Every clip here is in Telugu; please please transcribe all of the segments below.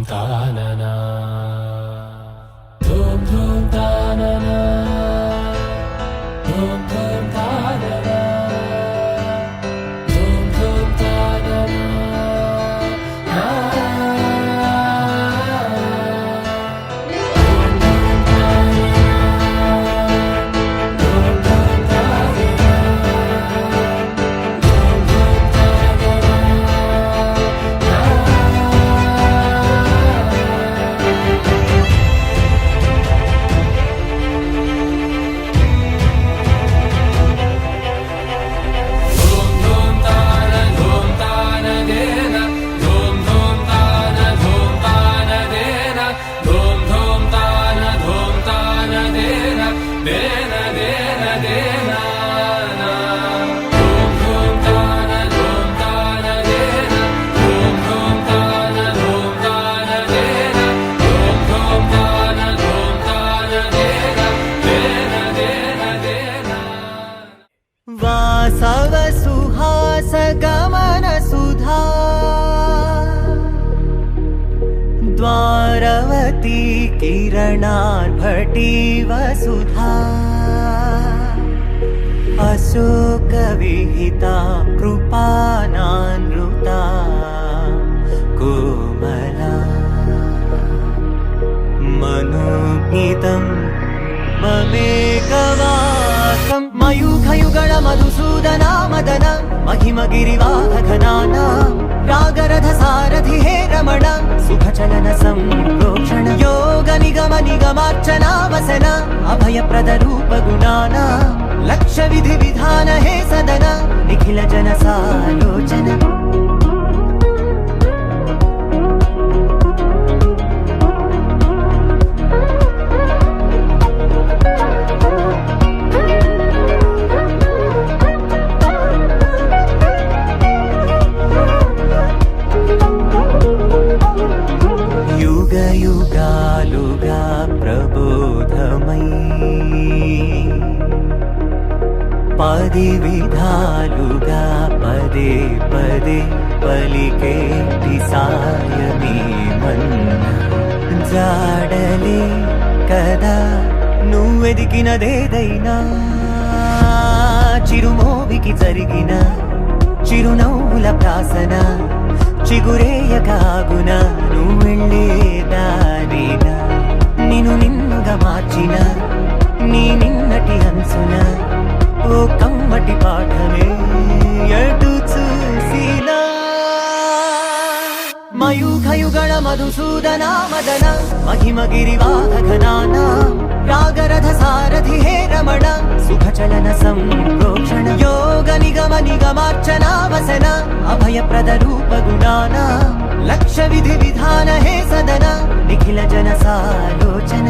తాననా ధూమ్ ధూమ్ తాననా ధూమ్ ధూమ్ తాననా ధూమ్ ధూమ్ తాననా वासव सुहास गमन सुधा द्वारवती किरणार्भटी वसुधा अशोक विहिता कृपानानृता कोमला मनोज्ञितं ममेकवासं मयूखयुगळ मधुसूदना मदन महिमगिरिवाहघनाना रागरथ सारथि हे रमण सुखचलन संप्रोक्षण योग निगम निगमार्चना वसन अभयप्रद रूप गुणाना लक्ष्य विधि विधान हे सदन निखिल जन सालोचन युगालुगा प्रबोधमयी पदि विधालुगा पदे पदे पलिकेटि सायमे मन्न जाडले कदा నువ్వెదికినదేదైనా చిరుమోవికి జరిగిన చిరునవ్వుల ప్రాసన చిగురేయకాగున నువ్వెళ్ళేదానేనా నిన్ను నిన్నుగా మార్చిన నీ నిన్నటి అంచున ఓ కమ్మటి పాఠమే ఎటు చూసినా మయూఖయుగళ మధుసూదనా మదన महिमगिरिवाहघनाना रागरथ सारथि हे रमण सुखचलन संप्रोक्षण योग निगम निगमार्चना वसन अभयप्रद रूप गुणाना लक्ष्य विधि विधान हे सदन निखिल जन सालोचन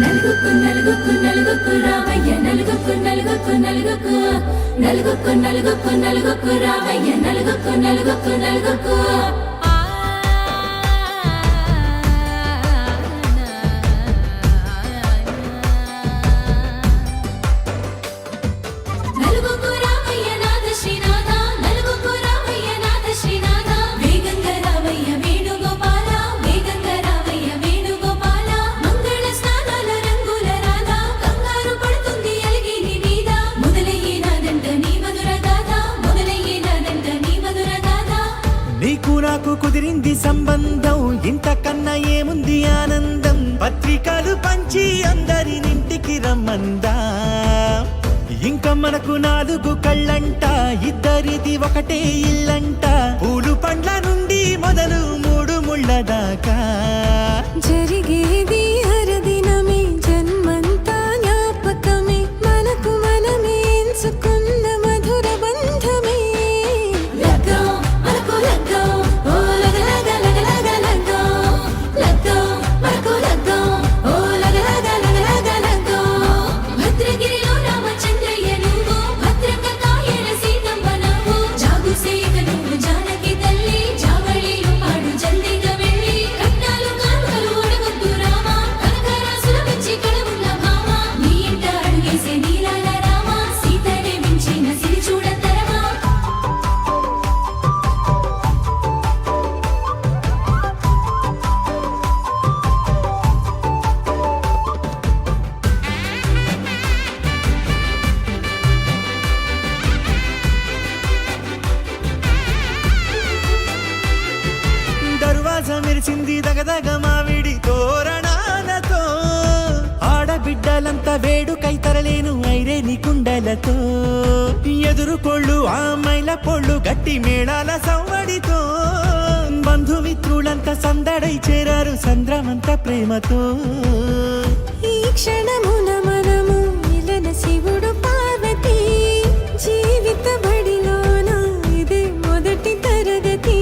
నలుగుకు నలుగుకు నలుగుకు రామయ్య నలుగుకు నలుగుకు నలుగుకు నలుగుకు నలుగుకు నలుగుకు రామయ్య నలుగుకు నలుగుకు నలుగుకు నలుగుకు రామయ్య నాథ శ్రీనాథ నలుగుకు రామయ్య నాథ శ్రీనాథ వేగంగా రామయ్య వేణుగోపాల వేగంగా రామయ్య వేణుగోపాల మంగళ స్నానాల రంగుల రాధ కంగారు పడుతుంది అలిగిరి మీద మొదలయ్యేనాదంట నీ మధుర గాథ మొదలయ్యేనాదంట నీ మధుర గాథ నీకు నాకు కుదిరింది సంబంధం ఇంతకన్నా ఏముంది ఆనందం పత్రికలు పంచి అందరినింటికి రమ్మందా ఇంకా మనకు 4 కళ్ళంట ఇద్దరిది ఒకటే ఇల్లంట పూలు పండ్ల నుండి మొదలు 3 ముళ్ళ దాకా జరిగేది హరదినమే జన్మంతా జ్ఞాపకమే మనకు మనమే ఎంచుకున్న మధుర బంధమే లగ్గం మనకు లగ్గం ఓ లగ లగ లగ లగ లగ్గం లగ్గం మనకు లగ్గం ఓ లగ లగ లగ లగ లగ్గం భద్రగిరిలో రామచంద్రయ్య నువ్వు భద్రంగా కాయన సీతమ్మ నువ్వు జాగు సేక నువ్వు జానకి తల్లి జావళిలో పాడు జల్దిగా వెళ్ళి కట్నాలు కానుకలు అడగొద్దు రామ కనకరాసుల మెచ్చి కడవున్న భామ నీ ఇంట అడుగేసే నీలాల రామ సీతనే మించిన సిరి చూడతరమా దర్వాజ మెరిసింది దగదగ మావిడి తోరణాలతో ఆడబిడ్డలంతా వేడుకై తరలేను ఐరేని కుండలతో ఎదురుకోళ్ళు ఆ మైల పొళ్ళు గట్టి మేళాల సవ్వడితో బంధుమిత్రులంతా సందడై చేరారు సంద్రమంత ప్రేమతో ఈ క్షణమున మనము మిలన శివుడు పార్వతి జీవిత బడిలోన ఇదే మొదటి తరగతి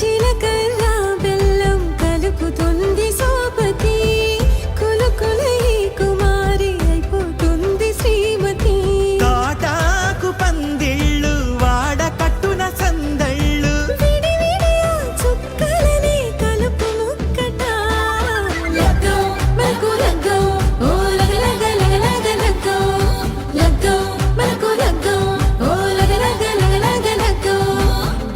జీలకర్ర బెల్లం కలుపుతుంది సోపతి కులుకుల ఈ కుమారి అయిపోతుంది శ్రీమతి కాటాకు పందిళ్ళు వాడ కట్టున సందళ్ళు విడివిడియా చుక్కలనే కలుపు ముక్కట లగ్గం మనకు లగ్గం ఓ లగ లగ లగ లగ లగ్గం లగ్గం మనకు లగ్గం ఓ లగ లగ లగ లగ లగ్గం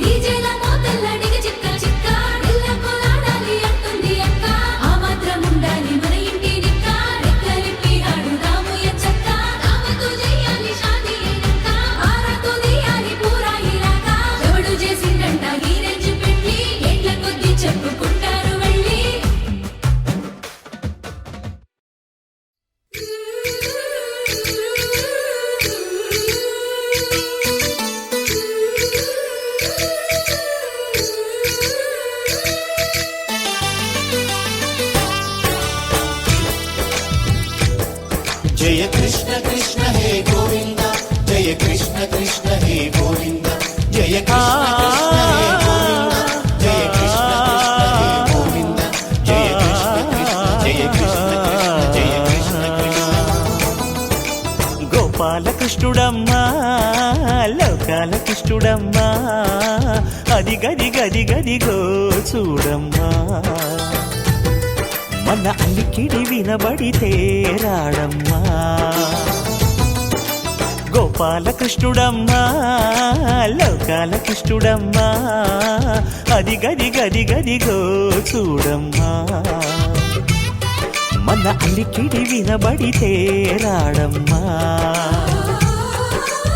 డీజేల మోతల్ల డిగ చిక్క చిక్క ఇళ్ళకు ఆడాలి అంటుంది అక్క ఆ మాత్రం ఉండాలి మన ఇంటి నిక్క రెక్కలిప్పి ఆడు రామయ్య చక్క రామతో చేయాలి షాదీ అయినాక ఆరాతో తీయాలి పూరాయిలాగా ఎవడు చేసిందంట ఈ రేంజ్ పెళ్లి ఏండ్ల కొద్ది చెప్పుకుంటారు వెళ్ళి జయ కృష్ణ కృష్ణ హే గోవింద జయ కృష్ణ కృష్ణ హే గోవింద జయ కృష్ణ కృష్ణ హే గోవింద జయ కృష్ణ కృష్ణ హే గోవింద జయ కృష్ణ కృష్ణ జయ కృష్ణ కృష్ణ జయ కృష్ణ కృష్ణ గోపాలకృష్ణుడమ్మా లోకాల కృష్ణుడమ్మా అది గది గది గదిగో చూడమ్మా మన అల్లికిడి వినబడితే రాడమ్మా గోపాలకృష్ణుడమ్మా లోకాల కృష్ణుడమ్మా అది గది గది గదిగో చూడమ్మా మన అల్లికిడి వినబడితే రాడమ్మా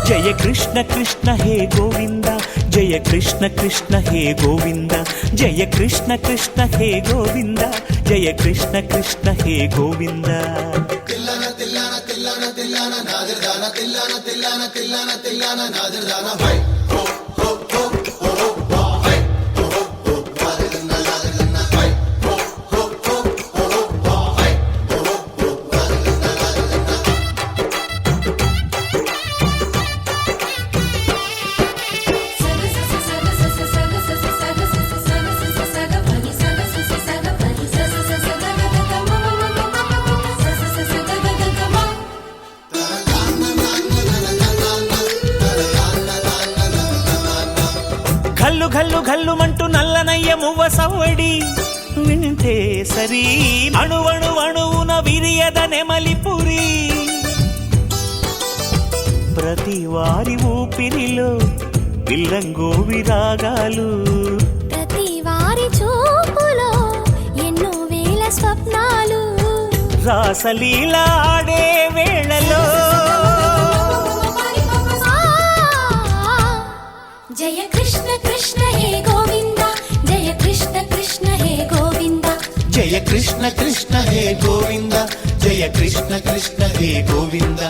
జయ కృష్ణ కృష్ణ హే గోవింద జయ కృష్ణ కృష్ణ హే గోవింద జయ కృష్ణ కృష్ణ హే గోవింద జయ కృష్ణ కృష్ణ హే గోవింద తిల్లన తిల్లన తిల్లన తిల్లన నాదిర్దాన తిల్లన తిల్లన తిల్లన తిల్లన నాదిర్దాన హై హో హో హో హో హో హై హో హో నాదిర్దాన నాదిర్దాన హై హో హో హో హో హై హో హో సగ ఘల్లు ఘల్లుమంటూ నల్లనయ్య మువ్వ సవ్వడి వింటే సరి అణువణువున విరియద నెమలిపురి ప్రతి వారి ఊపిరిలో పిల్లంగో విరాగాలు ప్రతి వారి చూపులో ఎన్నో వేల స్వప్నాలు రాసలీల ఆడే వేళలో జయ కృష్ణ కృష్ణ హే గోవింద జయ కృష్ణ కృష్ణ హే గోవింద జయ కృష్ణ కృష్ణ హే గోవింద జయ కృష్ణ కృష్ణ హే గోవింద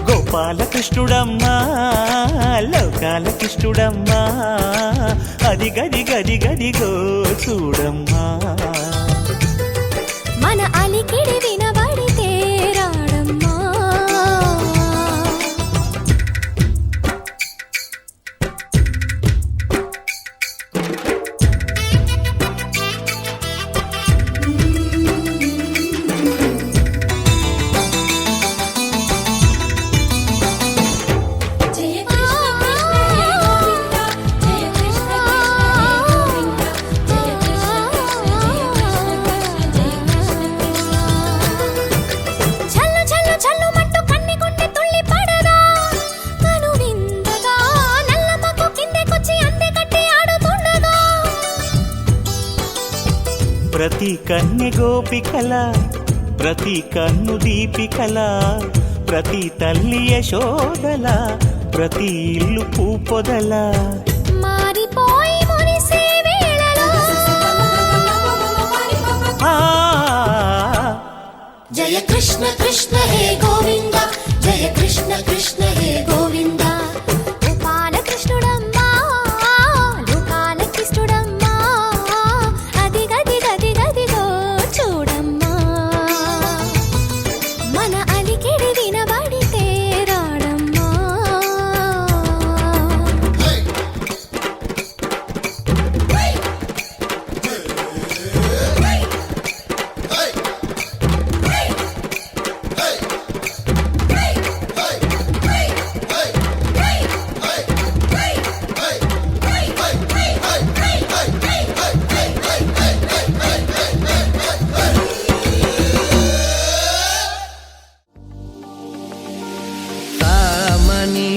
గోపాలకృష్ణుడమ్మా లోకాలకృష్ణుడమ్మా అది గది గది గదిగో చూడమ్మా మన అలికిడి వినబడితే రాడమ్మా ప్రతి కన్నె గోపికల ప్రతి కన్ను దీపికల ప్రతి తల్లి యశోదల ప్రతి ఇల్లు పూపొదల మారిపోయి మురిసే వేళలో జయ కృష్ణ కృష్ణ హే గోవింద జయ కృష్ణ కృష్ణ హే గోవింద గోపాలకృష్ణుడమ్మా లోకాలకృష్ణుడమ్మా అది గది గది గదిగో చూడమ్మా మన అలికిడి వినబడితే రాడమ్మా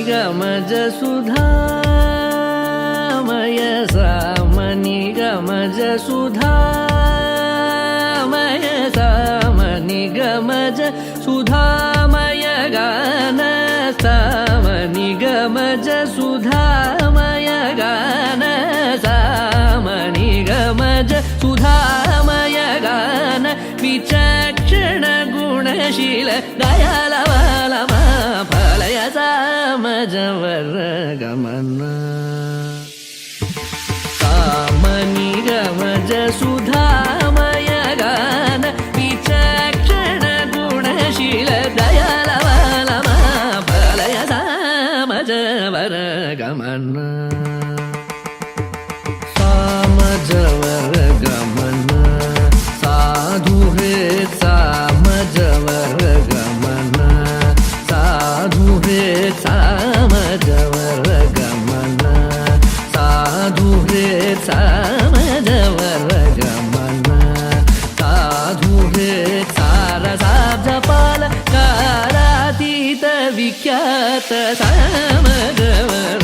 గమజ సుధామయ సామని గమజ సుధామయ సామని గమజ సుధామయ గాన సామని గమజ సుధామయ గాన సామని గమజ సుధామయ గాన విచక్షణ గుణశీల దయాలవాలమా ఫలయ సామజవర గమన సామని గమజ సుధామయ గాన విచక్షణ గుణశీల దయాలవాలమా ఫలయ సామజవర గమన సామజవర గమన సాధు హే సామజవర గమన సాధు హే సామజవర గమన సాధు హే సామజవర గమన సాధు హే సారసాబ్జపాల కాలాతీత విఖ్యాత సామజవర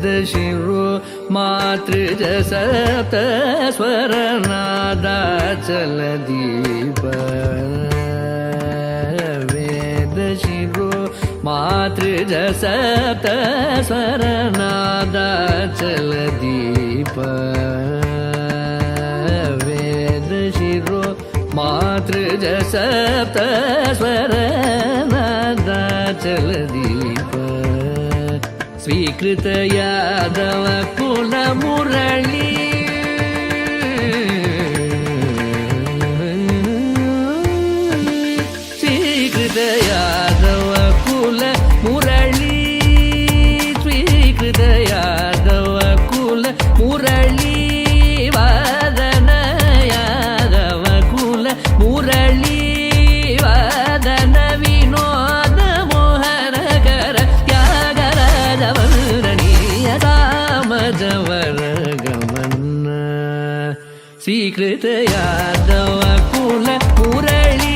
शिरो मातृज सप्त स्वर नादाचल दीप वेद शिरो मातृज सप्त स्वर नादाचल दीप वेद शिरो मातृज सप्त स्वर नादाचल दीप स्वीकृत यादव कुल मुरली स्वीकृत यादव कुल मुरली మురళీ వాదన యాదవ కుల మురళీ వాదన వినోద మోహనకర త్యాగరాజవరణీయ సామజవర గమన స్వీకృత యాదవ కుల మురళీ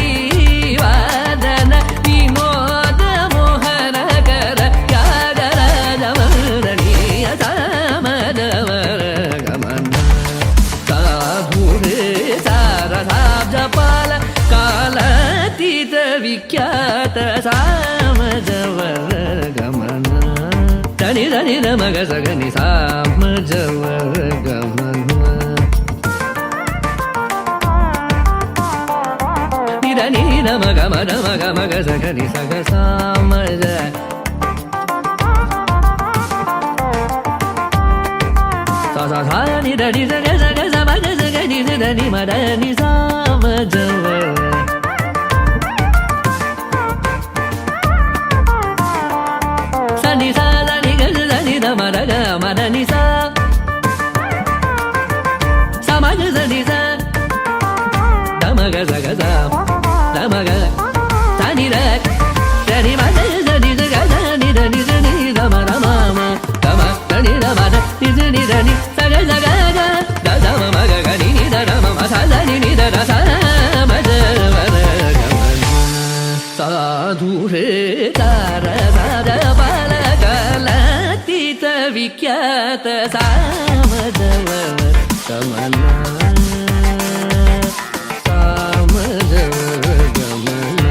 వాదన వినోద మోహనకర త్యాగరాజవరణీయ సామజవర గమన సాధురే సారసాబ్జపాల కాలాతీత విఖ్యాత సామజవర గమన ధని ధని మగ సగని సామజవర గమన నిధని మగ మగ మగ సగని సగ సామజ ని ధని సగ సగ సమగ సగని ధని మదని సామజవర సని సా దని గ దని ద మర గ మదని సా సమగ సని సా దమగ సగ సా దమగ సని ర సని మద సని సగ సని దని సని దమ రమ దమ సని దమ ని దని సగ సగ గ ద దమ మగ గ ని ద రమ మ స దని ని ద ర స మజ వర గమన సాధురే తార సద బల కలతీత విఖ్యాత సామజవర గమన సామజవర గమన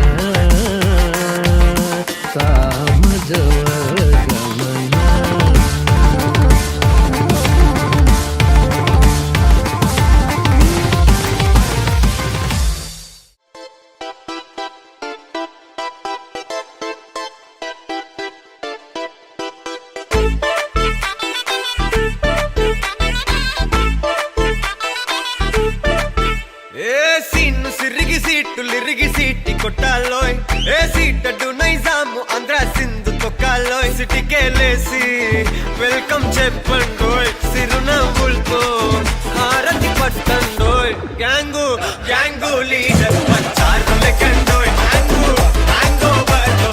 సామజవర గమన లిరిగి సీటి కొట్టాలోయ్ ఏ సీటడు నైజాము ఆంధ్ర సింధు తొక్కాలోయ్ సిటీకేలేసి వెల్కమ్ చెప్పండోయ్ సిరునవ్వులతో హారతి పట్టండోయ్ గ్యాంగు గ్యాంగు లీడర్ పంచారు లెక్కండోయ్ గ్యాంగు గ్యాంగో బర్లో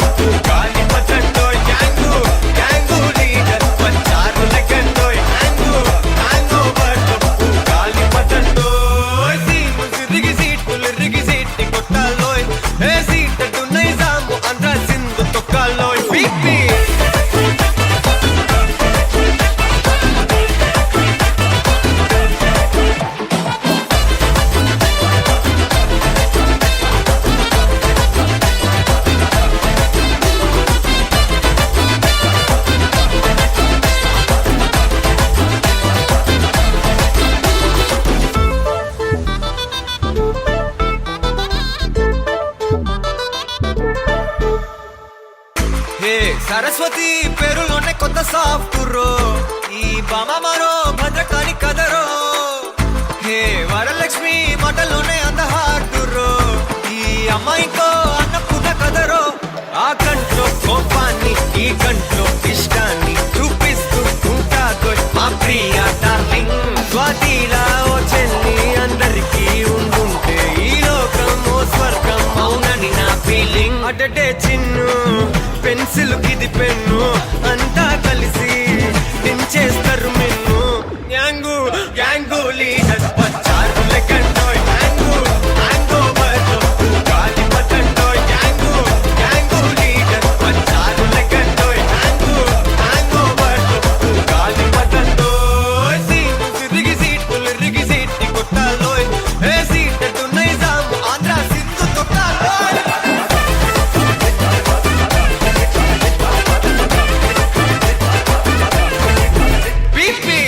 గాలి పట్టండోయ్ గ్యాంగు గ్యాంగు లీడర్ పంచారు లెక్కండోయ్ గ్యాంగు గ్యాంగో బర్లో గాలి పట్టండోయ్ సీము సిరిగి సీటు లిరిగి సీటి కొట్టాలోయ్ ఏ సీటడు నైజాము ఆంధ్ర సింధు తొక్కాలోయ్ పీపీ సరస్వతి పేరులోనే కొత్త సాఫ్ట్రో ఈ బామ మరో భద్రకాళి కదరో హే వరలక్ష్మి మాటలోనే అందహార్దురో ఈ అమ్మాయితో అన్నపూర్ణ కదరో ఆ కంట్లో కోపాన్ని ఈ కంట్లో ఇష్టాన్ని చూపిస్తూ ఉంటాదో మా ప్రియ డార్లింగ్ స్వాతిలా ఓ చెల్లి అందరికీ ఉండుంటే ఈ లోకం ఓ స్వర్గం అవునని నా ఫీలింగ్ అటటే చిన్ను పెన్సిల్ కిది పెన్ను అంతా కలిసి దించేస్తారు మెన్ను గ్యాంగు గ్యాంగు లీడర్ పచ్చారు లెక్కండోయ్ గ్యాంగు గ్యాంగో బర్లో గాలి పట్టండోయ్ గ్యాంగు గ్యాంగు లీడర్ పచ్చారు లెక్కండోయ్ గ్యాంగు గ్యాంగో బర్లో గాలి పట్టండోయ్ సీటు సిరిగి సీటు లిరిగి సీటి కొట్టాలోయ్ ఏ సీటడు నైజాము ఆంధ్ర సింధు తొక్కాలోయ్ పీపీ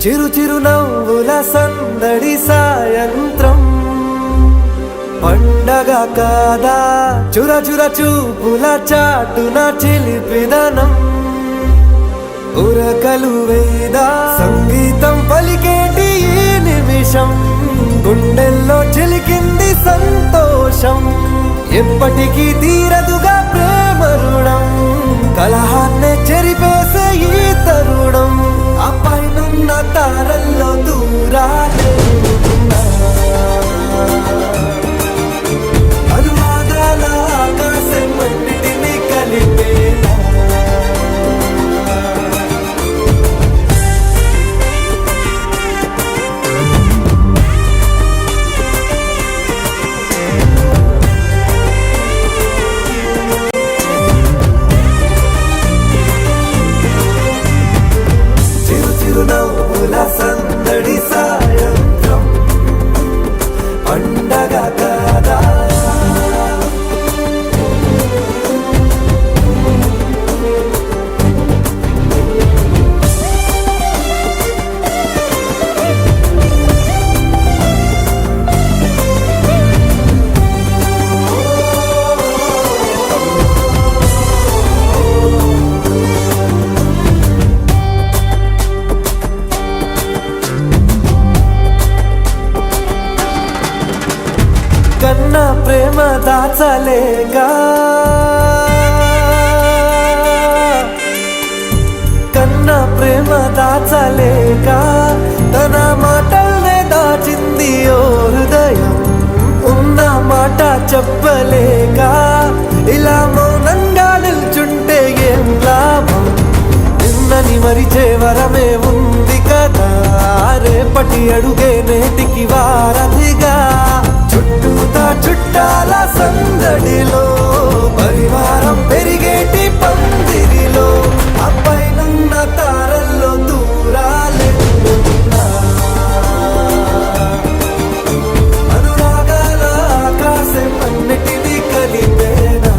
చిరు చిరు నవ్వుల సందడి సాయంత్రం పండగ కాదా చుర చుర చూపుల చాటున చిలిపిదనం ఉరకలు వేదా సంగీతం పలికేటి ఈ నిమిషం గుండెల్లో చిలికింది సంతోషం ఎప్పటికీ తీరదుగా ప్రేమ రుణం కలహాన్నే చెరిపేసే ఈ తరుణం ఆ పైనున్న తారల్లో దూరాలే ఉన్నా. అనువాదాల ఆకాశం అన్నిటినీ కలిపేలా చిరు చిరు నవ్వుల సందడి సాయంత్రం పండగ కాదా కన్నా ప్రేమ దాచలేగా కన్నా ప్రేమ దాచలేక తన మాటల్నే దాచింది ఓ హృదయం ఉన్న మాట చెప్పలేక ఇలా మౌనంగా నిల్చుంటే ఏం లాభం నిన్నని మరిచే వరమే ఉంది కదా రేపటి అడుగే నేటికి వారధిగా చుట్టూతా చుట్టాల సందడిలో పరివారం పెరిగేటి పందిరిలో అప్పైనున్న తారల్లో దూరాలే ఉన్నా. అనురాగాల ఆకాశం అన్నిటినీ కలిపేనా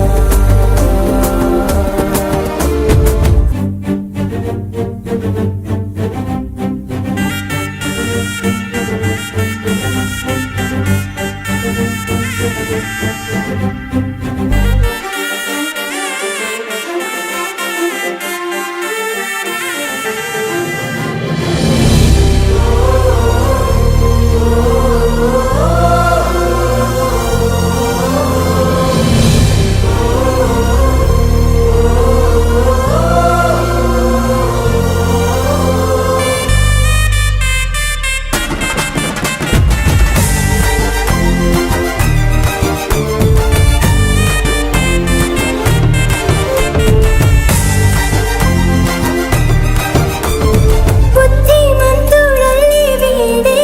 బుద్ధిమంతుడల్లి వీడే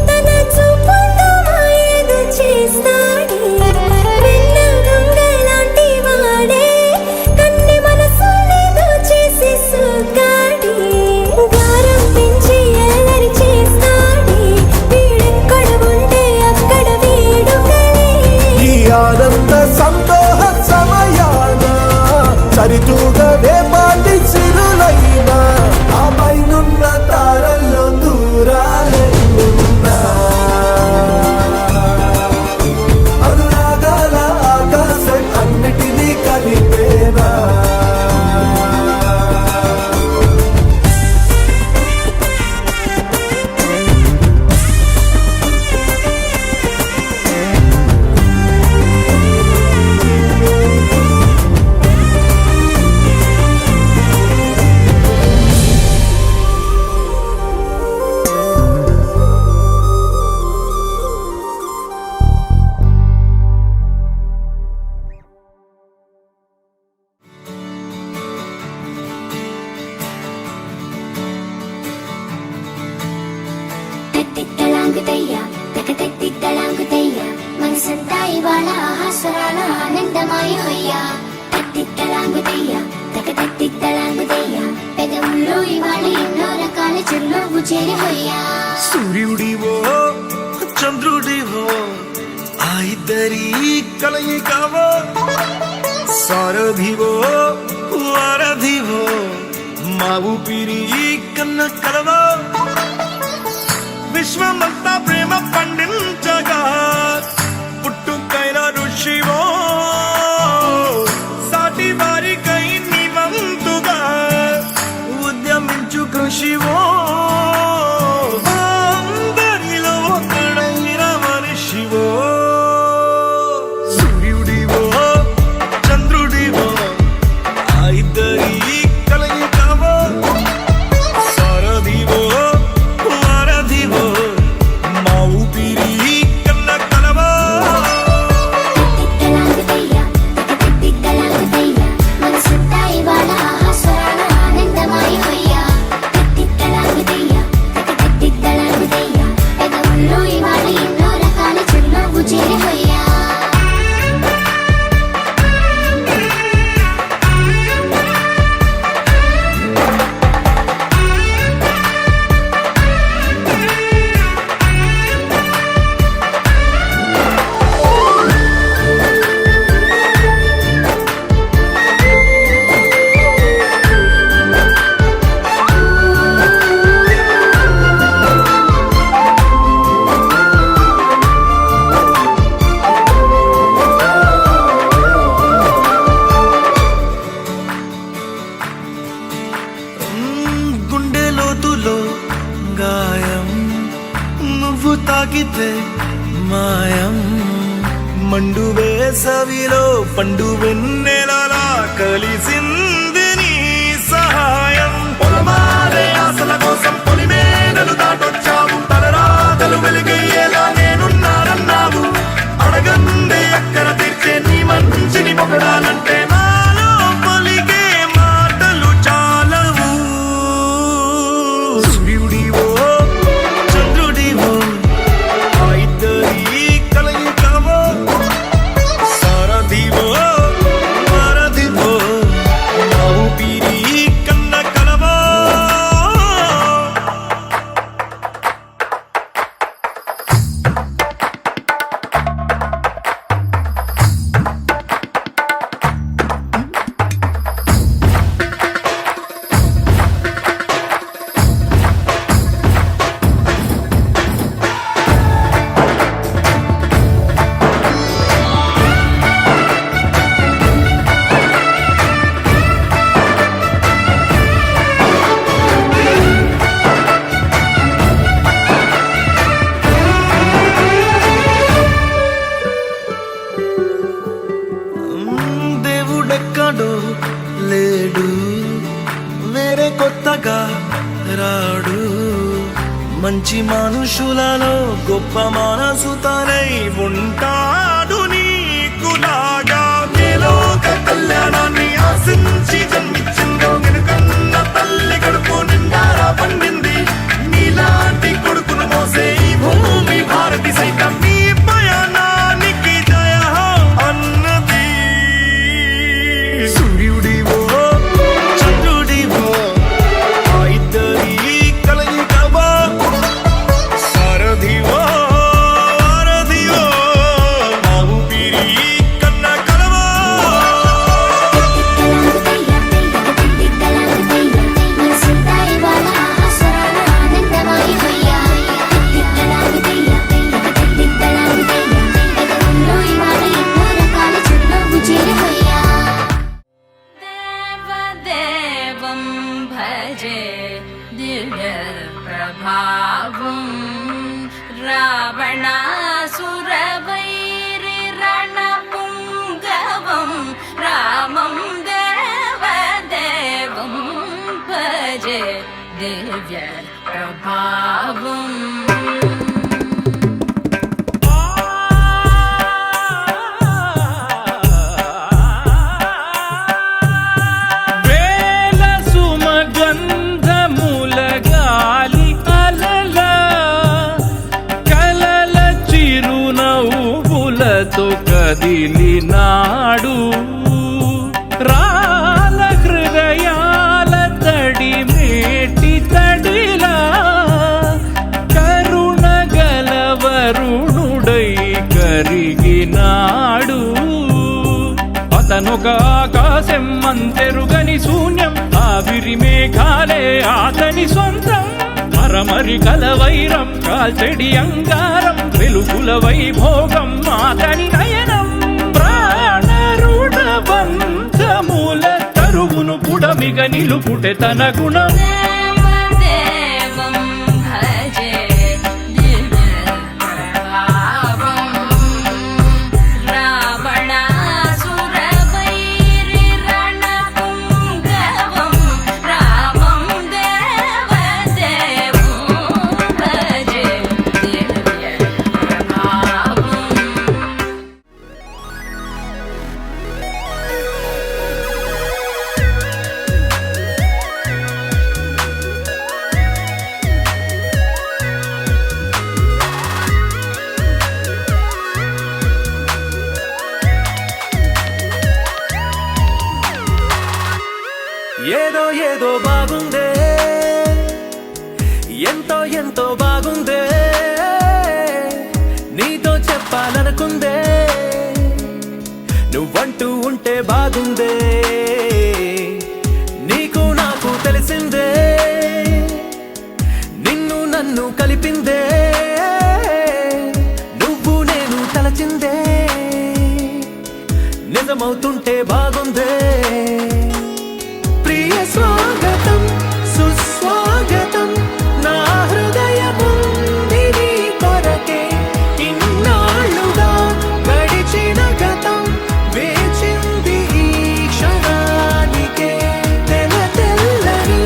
తన చూపుతో మాయేదో చేస్తాడే వెన్న దొంగలాంటి వాడే కన్ని మనసులేదో చేసి సుగాడే గారం పెంచి అల్లరి చేస్తాడే వీడెక్కడ ఉంటే అక్కడ వీడుకలే ఈ ఆనంద సంతోష సమయాన సరితూగవే పాటి చిరులైనా ఆ పైనున్న తారల్లో దూరాలే ఉన్నా. అనురాగాల ఆకాశం అన్నిటినీ కలిపేనా తిట్టలాంగుతయ్యా తిట్టలాంగుతయ్యా మనసంతా ఇవాళ ఆహాస్వరాల ఆనందమాయయ్యా తిట్టలాంగుతయ్యా తిట్టలాంగుతయ్యా పెదవుల్లో ఇవాళ ఎన్నో రకాల చిరునవ్వు చేరిపోయా సూర్యుడివో చంద్రుడివో ఆ ఇద్దరి కలయికవో సారథివో వారధివో మా ఊపిరి కన్న కలవో విశ్వమంతా ప్రేమ పండించగా పుట్టుకైన ఋషివో సాటి వారికై నివంతుగా ఉద్యమించు కృషివో అందరిలో ఒకడైన మనిషివో సూర్యుడివో చంద్రుడివో ఆ ఇద్దరి కలయికవో సారథివో వారధివో మా ఊపిరి కన్న కలవో తిట్టలాగుతయ్యా తిట్టలాగుతయ్యా మనసంతా ఇవాళ ఆహాస్వరాల ఆనందమాయి హొయ్యా తిట్టలాగుతయ్యా తిట్టలాగుతయ్యా పెదవుల్లో ఇవాళ ఎన్నో రకాల చిరునవ్వు చేరి హొయ్యా గుండె లోతులో గాయం నువ్వు తాకితే మాయం మండు వేసవిలో పండు వెన్నెలలా కలిసింది నీ సహాయం పొలమారే ఆశల కోసం పొలిమేనలు దాటొచ్చావు తలరాతలు వెలిగయ్యేలా నేనున్నానన్నావు అడగందే అక్కర తీర్చే నీ మంచిని పొగడాలంటే నాలో పలికే మాటలు చాలవు సూర్యుడివో చంద్రుడివో ఆ ఇద్దరి కలయికవో సారథివో వారధివో మా ఊపిరి కన్న కలవో దేవుడెక్కడో లేడు వేరే కొత్తగా రాడు మంచి మనుషులలో గొప్ప మనసు తనై ఉంటాడు నీకులాగా లోక కళ్యాణాన్ని ఆశించి జన్మించిందో వెనుకన్న తల్లి కడుపు నిండారా పండింది నీలాంటి కొడుకును మోసే ఈ భూమి భారతి సైతం నీ పయనానికి జయ అన్నది సూర్యుడివో చంద్రుడివో ఆ ఇద్దరి కలయికవో సారథివో వారధివో మా ఊపిరి కన్న కలవో తిట్టలాగుతయ్యా మనసంతా ఇవాళ ఆహాస్వరాల ఆనందమాయి హొయ్యా తిట్టలాగుతయ్యా పెదవుల్లో ఇవాళ ఎన్నో రకాల చిరునవ్వు చేరి హొయ్యా దేవదేవం భజే దివ్య ప్రభావం రావణాసురవైరి రణపుంగవం రామం దేవదేవం భజే దివ్య ప్రభావం వేల సుమగంధముల గాలి అలల కలల చిరునవ్వులతో కదిలినాడు రాల హృదయాల తడి మేటి తడిలా కరుణ గలవరుణుడై కరిగినాడు అతనొక ఆకాశం అంతెరుగని శూన్యం ఆవిరి మేఘాలే అతని సొంతం మరమరి కలవైరం కాల్చెడి అంగారం వెలుగుల వైభోగం మాతని నయనం ప్రాణరుణ బంధముల తరువును పుడమిగ నిలుపుటె తన గుణం దేవదేవం భజే దివ్యభావం రావణాసురవైరి రణపుంగవం రామం దేవదేవం భజే దివ్యభావం. ఏదో ఏదో బాగుందే ఎంతో ఎంతో బాగుందే నీతో చెప్పాలనుకుందే నువ్వంటూ ఉంటే బాగుందే నీకు నాకు తెలిసిందే నిన్ను నన్ను కలిపిందే నువ్వు నేను తలచిందే నిజమవుతుంటే బాగుందే ప్రియ స్వాగతం సుస్వాగతం నా హృదయముంది నీ కొరకే ఇన్నాళ్ళుగా గడిచిన గతం వేచింది ఈ క్షణానికే తెల్ల తెల్లని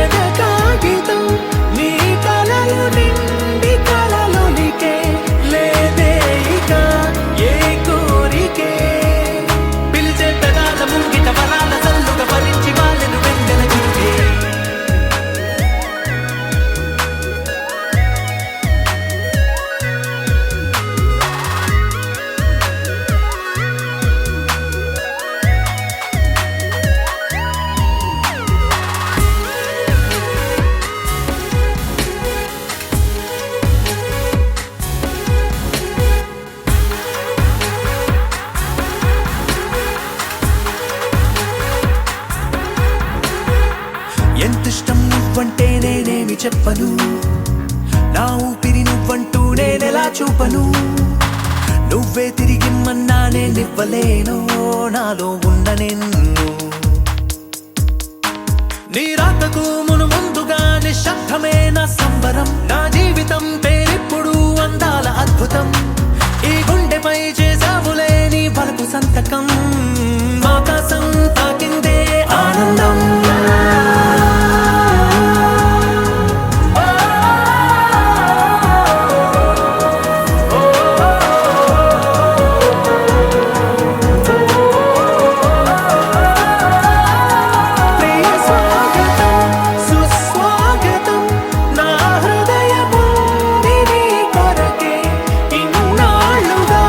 ఎద కాగితం నీ కలలు నిండి కలలొలికే లేదే ఇక ఏ కోరికే పిలిచే పెదాల ముంగిట వరాల సల్లుగా భరించి వాళ్ళను వెంటనే చూపే ఎంతిష్టం నువ్వంటే నేనేమి చెప్పను నా ఊపిరి నువ్వంటూ నేనెలా చూపను నువ్వే తిరిగిమ్మన్నా నేనివ్వలేను నాలో ఉన్న నిన్ను నీ రాకకు మును ముందుగా నిశ్శబ్దమే నా సంబరం నా జీవితం పేరిప్పుడు అందాల అద్భుతం ఈ గుండెపై చేసావులే నీ బలపు సంతకం ఆకాశం తాకిందే ఆనందం ప్రియ స్వాగతం సుస్వాగతం నా హృదయముంది నీ కొరకే ఇన్నాళ్ళుగా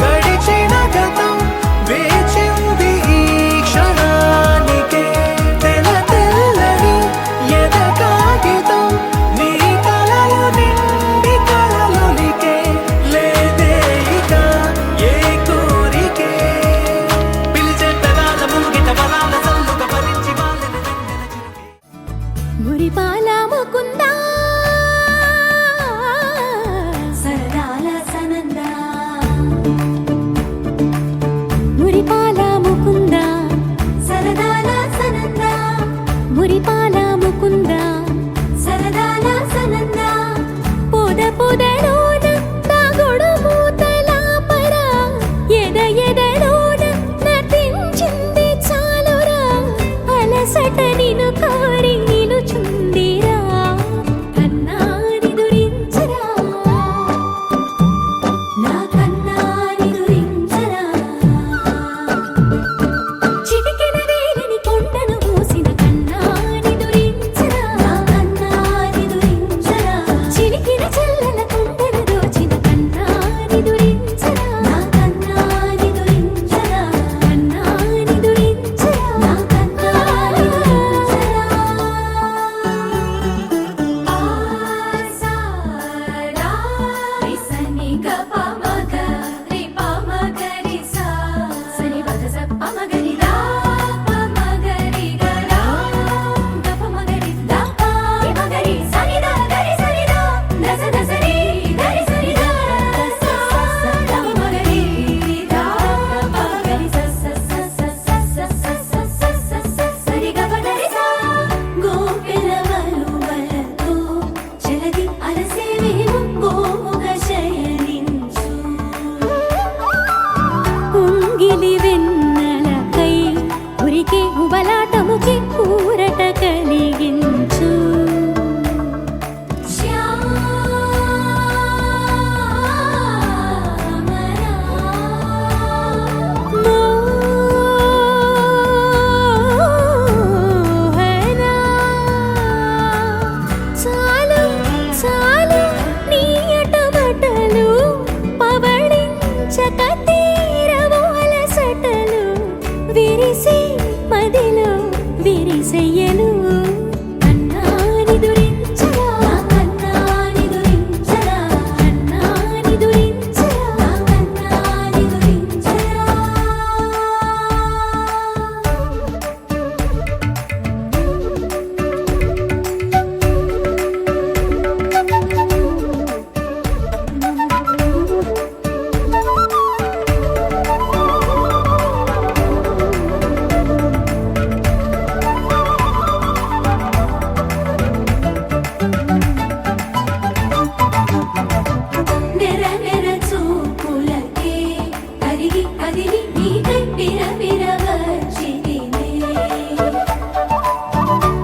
గడిచిన గతం వేచింది ఈ క్షణానికే తెల్ల తెల్లని ఎద కాగితం నీ కలలు నిండి కలలొలికే లేదే ఇక ఏ కోరికే పిలిచే పెదాల ముంగిట వరాల సల్లుగా భరించి వాళ్ళను వెంటనే చూపే మురిపాల ముకుందా సరదాల సనందా మురిపాల ముకుందా సరదాల సనందా మురిపాల ముకుందా సరదాల సనందా పొద పొదలోన నాగొడు మూతలాపరా ఎద ఎదలోన నటించింది చాలురా అలసట నిన్ను కోరి నిలుచుందిరా చెయ్యను కన్నా నిదురించరా కన్నా నిదురించరా కన్నా నిదురించరా కన్నా నిదురించరా నెర నెర చూపులకే కరిగి కదిలి నీకై పిర వచ్చితినే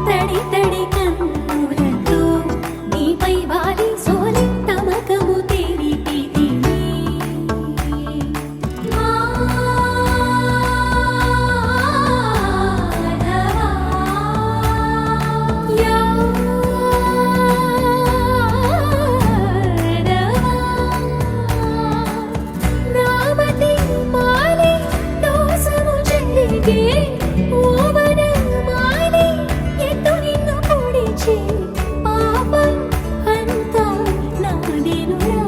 తడి తడి కన్నులతో నీపై వాలి సోలి తమకము తెలిపితినే నామతి మాలి దోసము చెల్లిగే ఓవన మాలి ఎత్తు నిన్ను పొడిచే పాపం అంతా నాదేనురా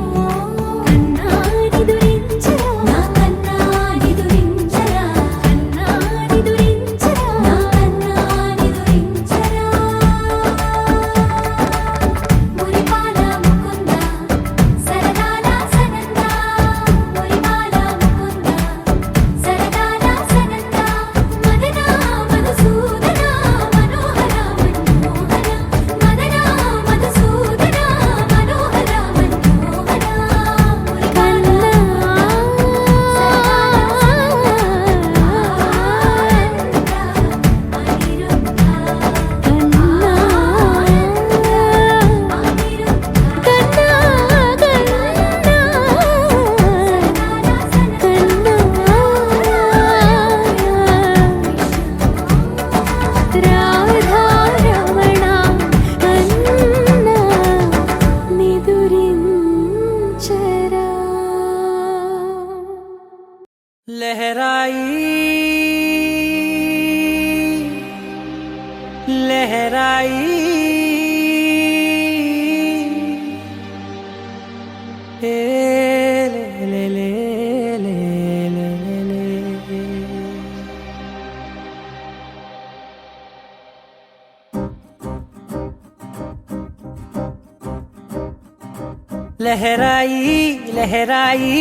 కన్నా నిదురించరా నా కన్నా నిదురించరా కన్నా నిదురించరా నా కన్నా నిదురించరా మురిపాల ముకుంద సరదాల సనంద మురిపాల ముకుంద సరదాల సనంద మదన మధుసూదన మనోహర మన్మోహన మదన మధుసూదన మనోహర మన్మోహన మురిపాల लहराई ए ले ले ले ले ले ले लहराई लहराई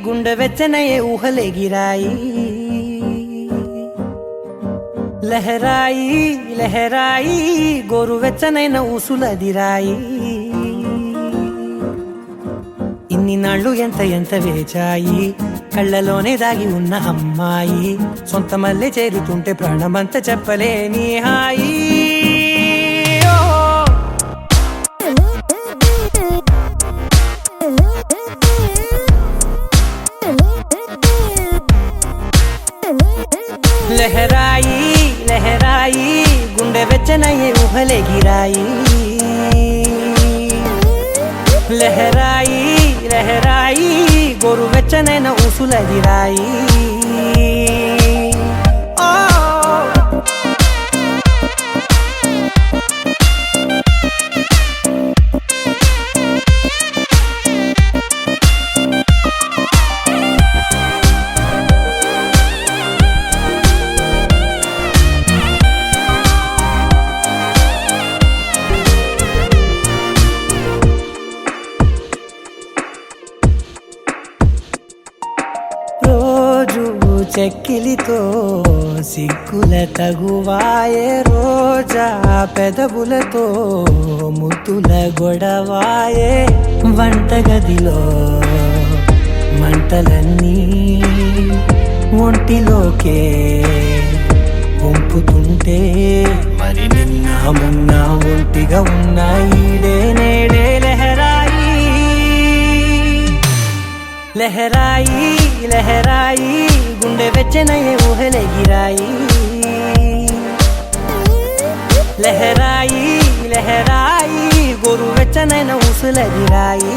गुंड వెచ్చనయే ఊహలే గిరాయి లహరాయి లహరాయి గోరువెచ్చనైన ఊసులదిరాయి ఇన్ని నాళ్ళు ఎంత ఎంత వేచాయి కళ్ళలోనే దాగి ఉన్న అమ్మాయి సొంత మల్లె చేరుతుంటే ప్రాణమంత చెప్పలేని హాయి లహరాయి లహరాయి గుండె వెచ్చనయ్యే ఊహలే గిరాయి లహరాయి లహరాయి గోరు వెచ్చనైన ఊసులదిరాయి చెక్కిలితో సిగ్గుల తగువాయే రోజా పెదవులతో ముద్దుల గొడవాయే వంటగదిలో మంటలన్నీ ఒంటిలోకే వంపుతుంటే మరి నిన్న మొన్న ఒంటిగా ఉన్నాయి నేడే లహరాయి లహరాయి లహరాయి గుండె వెచ్చనయ్యే ఊహలే గిరాయి లహరాయి లహరాయి గోరు వెచ్చనైన ఊసులదిరాయి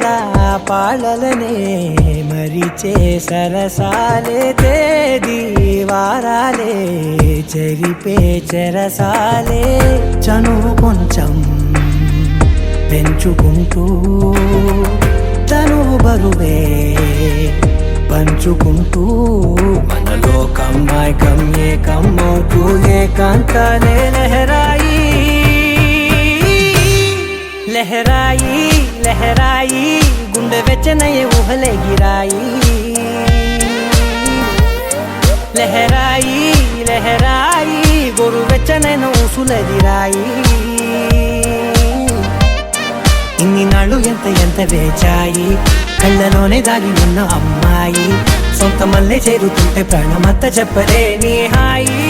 వేళ పాడలనే మరిచే సరసాలే తేదీ వారాలే చెరిపే చెరసాలే చనువు కొంచెం పెంచుకుంటూ తనువు బరువే పంచుకుంటూ మనలో కమ్మాయికం ఏకమవుతూ ఏకాంతాలే లహరాయి లహరాయి లహరాయి గుండె వెచ్చనయ్యే ఊహలే గిరాయి లహరాయి లహరాయి గోరు వెచ్చనైన ఊసులెదిరాయి ఇన్ని నాళ్ళు ఎంత ఎంత వేచాయి కళ్ళలోనే దాగి ఉన్న అమ్మాయి సొంత మల్లె చేరుతుంటే ప్రాణమంతా చెప్పలేని హాయి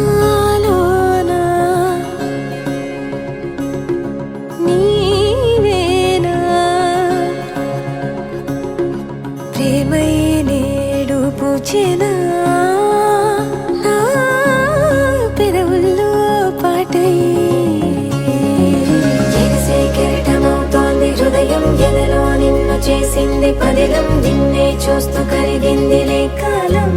నాలోనా నీవేనా ప్రేమై నేడు పూచెనా నా పెదవుల్లో పాటై ఎగసే కెరటమవుతోంది హృదయం ఎదలో నిన్ను చేసింది పదిలం నిన్నే చూస్తూ కరిగిందిలే కాలం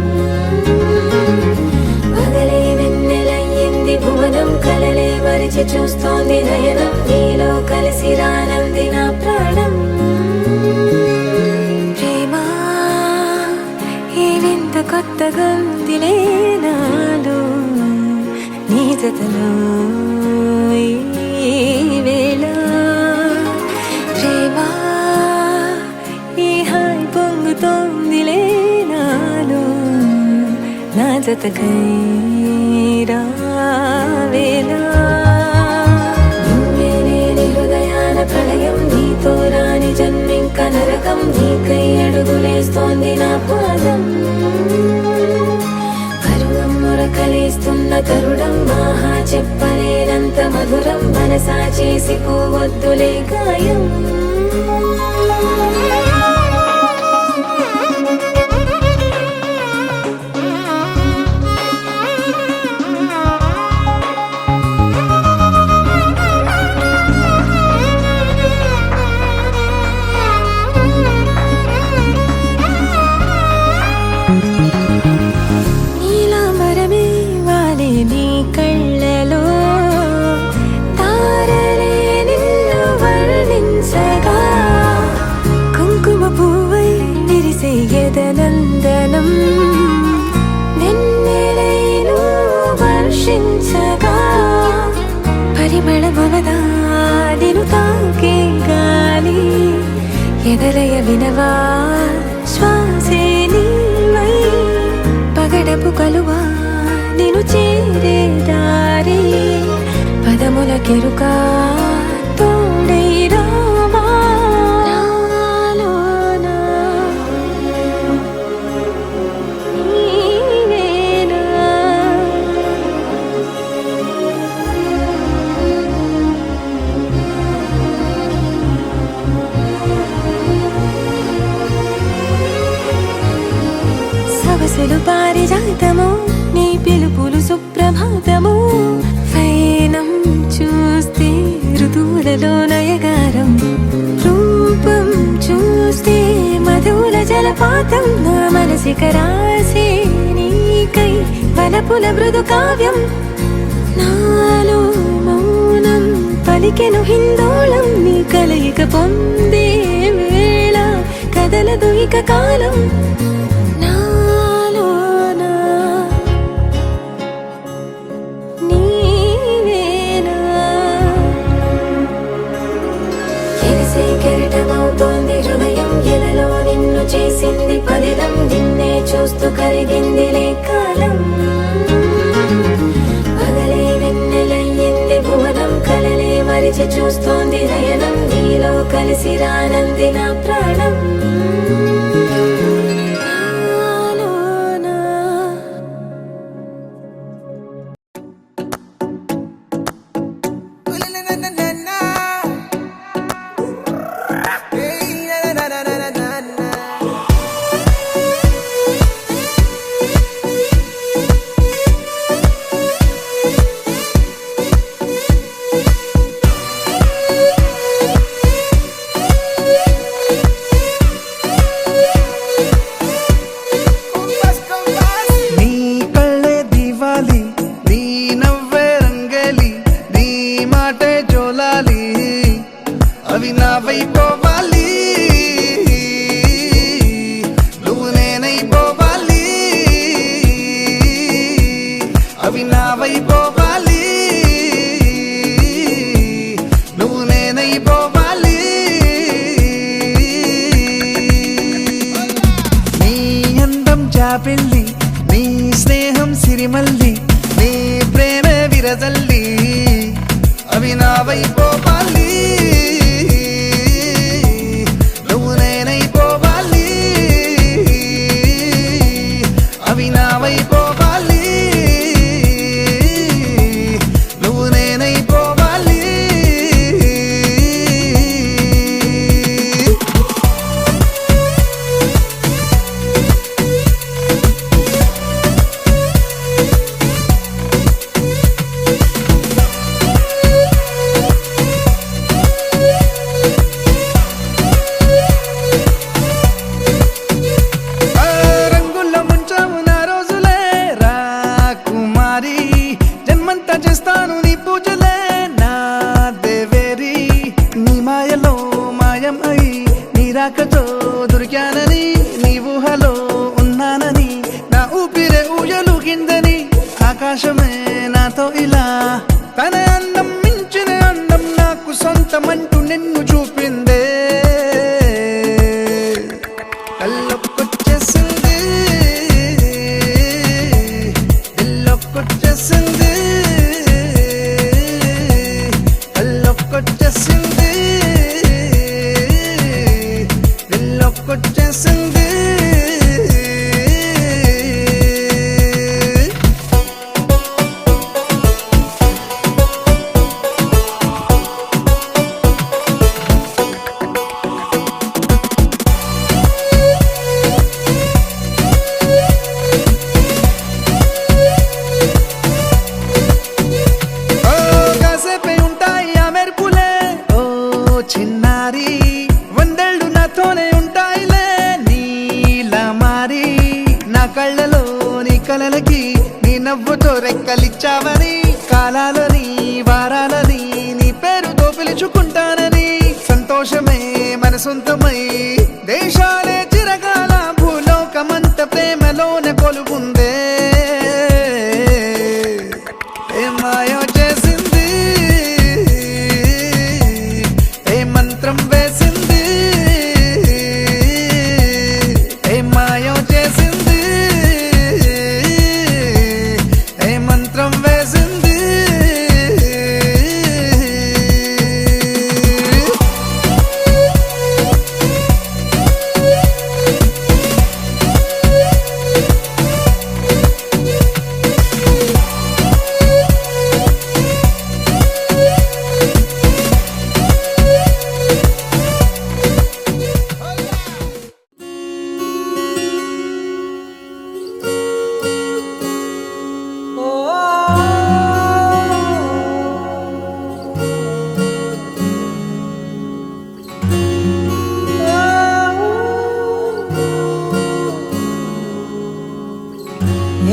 పగలే వెన్నెలయ్యింది భువనం కలలే మరిచి చూస్తోంది నయనం నీలో కలిసి రానంది నా ప్రాణం ప్రేమ ఈ వింత కొత్తగా ఉందిలే నాలో నీ జతలో ఈ వేళ ప్రేమ ఈ హాయి పొంగుతోందిలే నాలో నా జతకై రావేలా నువ్వే లేని హృదయాల ప్రళయం నీతో రాని జన్మింక నరకం నీకై అడుగులేస్తోంది నా పాదం పరువం మురకలేస్తున్న తరుణం ఆహా చెప్పలేనంత మధురం మనసా చేసి పోవద్దులే గాయం నీలాంబరమే వాలే నీ కళ్ళలో తారలే నిన్ను వర్ణించగా కుంకుమ పువ్వై విరిసే ఎదనందనం వెన్నెలైను వర్షించగా పరిమళమవదా నిన్ను తాకే గాలి ఎదలయ వినవా శ్వాసే నీవై పగడపు కలువా నిన్ను చేరే దారి పదముల కెరుక తోడై రావా నాలోనా నీవేనా సవసులు పారిజాతము నీ పిలుపులు సుప్రభాతము ఫైనం చూస్తే ఋతువులలో నయగారం రూపం చూస్తే మధుల జలపాతం నా మనసిక రాసే నీకై వలపుల మృదు కావ్యం నాలో మౌనం పలికెను హిందోళం నీ కలయిక పొందే వేళ కదలదు ఇక కాలం నాలోనా నీవేనా ఎగసే కెరటమవుతోంది హృదయం ఎదలో నిన్ను చేసింది పదిలం నిన్నే చూస్తూ కరిగిందిలే కాలం పగలే వెన్నెలయ్యింది భువనం కలలే మరిచి చూస్తోంది నయనం నీలో కలిసి రానంది నా ప్రాణం నాలోనా పోవాలి, నువ్వు నేనైపోవాలి. నీ అందం జాబిల్లి, నీ స్నేహం సిరిమల్లి, నీ ప్రేమే విరజల్లి, అవి నావైపోవాలి, నువ్వు నేనైపోవాలి, అవి నావైపోవాలి, నువ్వు నేనైపోవాలి. రంగుల్లో ముంచావు నా రోజులే రా కుమారి, జన్మంతా చేస్తాను నీ పూజలే నా దేవేరి. నీ మాయలో మాయం అయి నీ రాకతో దొరికానని, నీ ఊహలో ఉన్నానని, నా ఊపిరే ఊయలుగిందని, ఆకాశమే నాతో ఇలా తన అందం మించిన అందం నాకు సొంతమంటూ నిన్ను చూపిందే. కళ్ళొక్కొచ్చేసింది, దిల్లొక్కొచ్చేసింది, కళ్ళొక్కొచ్చేసింది, దిల్లొక్కొచ్చేసింది. ఓ కాసేపే ఉంటాయి ఆ మెరుపులే ఓ చిన్నారి, వందేళ్ళు నాతోనే ఉంటాయిలే నీలా మారి. నా కళ్ళలో నీ కలలకి నీ నవ్వుతో రెక్కలిచ్చావని, కాలాలని వారాలని నీ పేరుతో పిలుచుకుంటానని, సంతోషమే మన సొంతమై దేశాలే చిరకాల భూలోకమంత ప్రేమలోన కొలువుందే. ఏ మాయో చేసింది, ఏ మంత్రం వేసింది, ఏ మాయో చేసింది, ఏ మంత్రం వేసింది.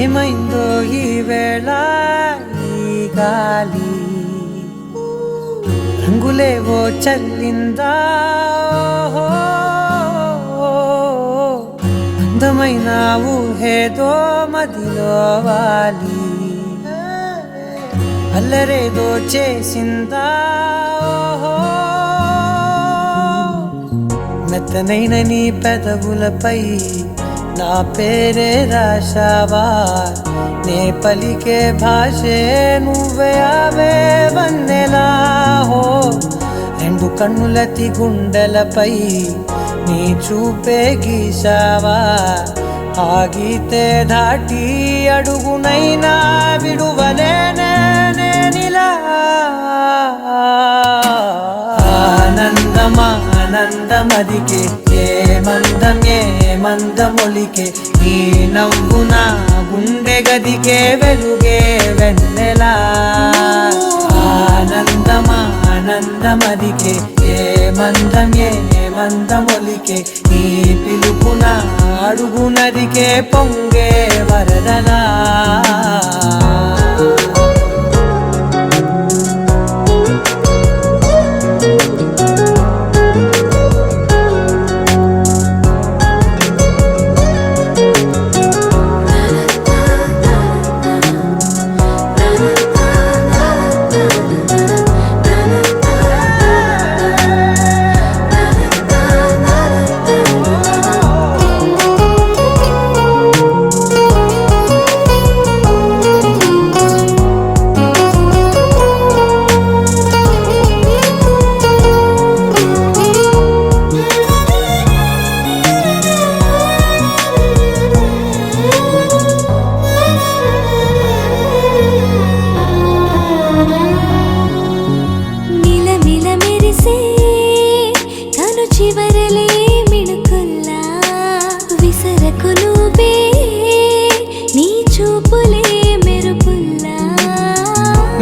ఏమైందో ఈ వేళ ఈ గాలి, రంగులేవో చల్లిందా, అందమైన ఊహేదో మదిలో వాలి, అల్లరేదో చేసిందా, మెత్తనైన నీ పెదవులపై నా పేరే రాశావా, నే పలికే భాషే నువ్వే ఆవే వన్నెలా. హో రెండు కన్నులతి గుండెలపై నీ చూపే గీశావా, ఆగితే దాటి అడుగునైనా విడువలేనే నేనిలా. ఆనందమా ఆనందమదికే ఏ మందం ఏ మందమొలికే, నీ నవ్వు నా గుండె గదికే వెలుగే వెన్నెలా. ఆనందమా ఆనందమదికే ఏ మందం ఏ మందమొలికే, నీ పిలుపున అడుగునదికే పొంగే వరదలా. na na na na na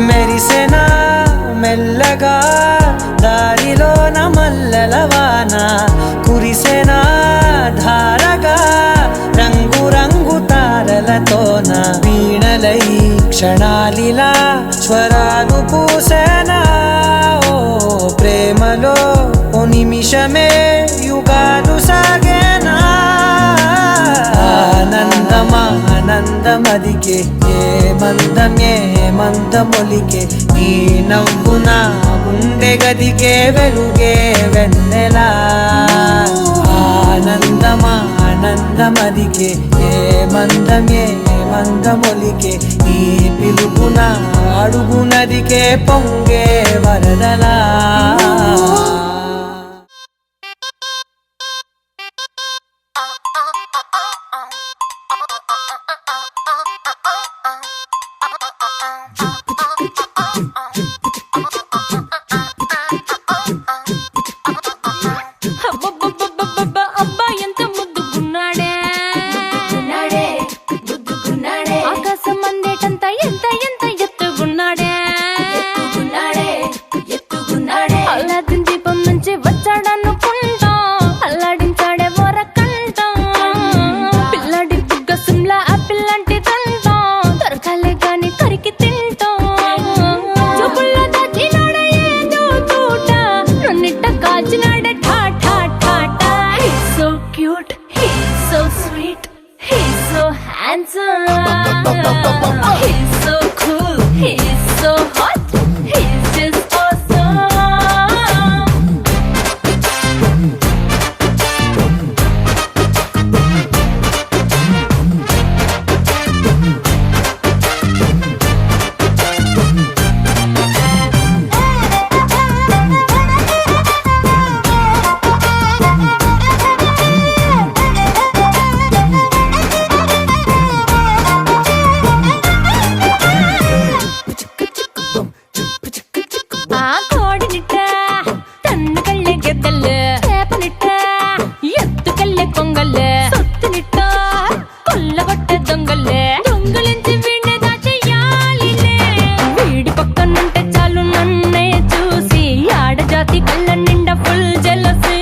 మెరిసెనా మెల్లగా దారిలోన మల్లెలవాన కురిసెనా ధారగా రంగు రంగు తారలతోన వీణలై క్షణాలిలా స్వరాలు పూసెనా ఓ ప్రేమలో ఓ నిమిషమే యుగాలు సాగేనా ఆనందమదికే ఏ మందమొలికే ఈ నవ్వున గుండె గదికే వెలుగే వెన్నెలా ఆనందమదికే ఏ మందమొలికే ఈ పిలుపున అడుగునదికే పొంగే వరదలా అబ్బాయి ఎంత ముద్దుకున్నాడే ఆకాశం అందేటంత ఎంత ఎత్తుకున్నాడే అల్లాదిన్ దీపం నుంచి వచ్చాడనుకుంటా అల్లాడించాడే వరకంట పిల్లాడి బుగ్గ సిమ్లా ఆపిల్ లాంటి దంట దొరకాలే గాని కరికి తింటా చూపుల్లో దాచినాడే ఏదో తోట నన్నిట్ట కాచినాడే ఠా ఠా ఠా ఠా He's so cute, he's so sweet, he's so handsome, he's so cool, he's so hot, he's just awesome. ఆ కోడినిట్ట తన్ను కళ్ళే గెద్దలు చేపనిట్ట ఎత్తు కళ్ళే కొంగల్లే సొత్తునిట్ట కొల్లగొట్ట దొంగలించి వీణ్ణే దాచేయాలిలే వీడి పక్కనుంటే చాలు నన్నే చూసి ఆడజాతి కళ్ళ నిండా ఫుల్ జెలసీ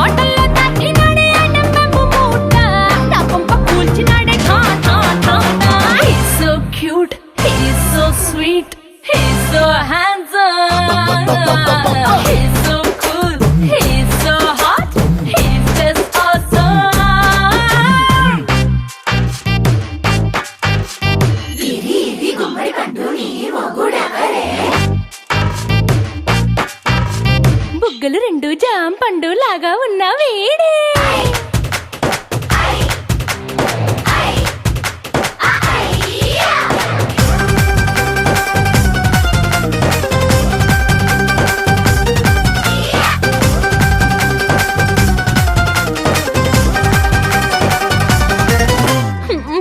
మాటల్లో దాచినాడే అన్నమ్మ మూట నా కొంప కూల్చినాడే ఠా ఠా ఠా ఠా He's so cute, he's so sweet, he's so handsome, he's so cool, he's so hot, he's just awesome. బుగ్గలు రెండు జాం పండు లాగా ఉన్న వీడే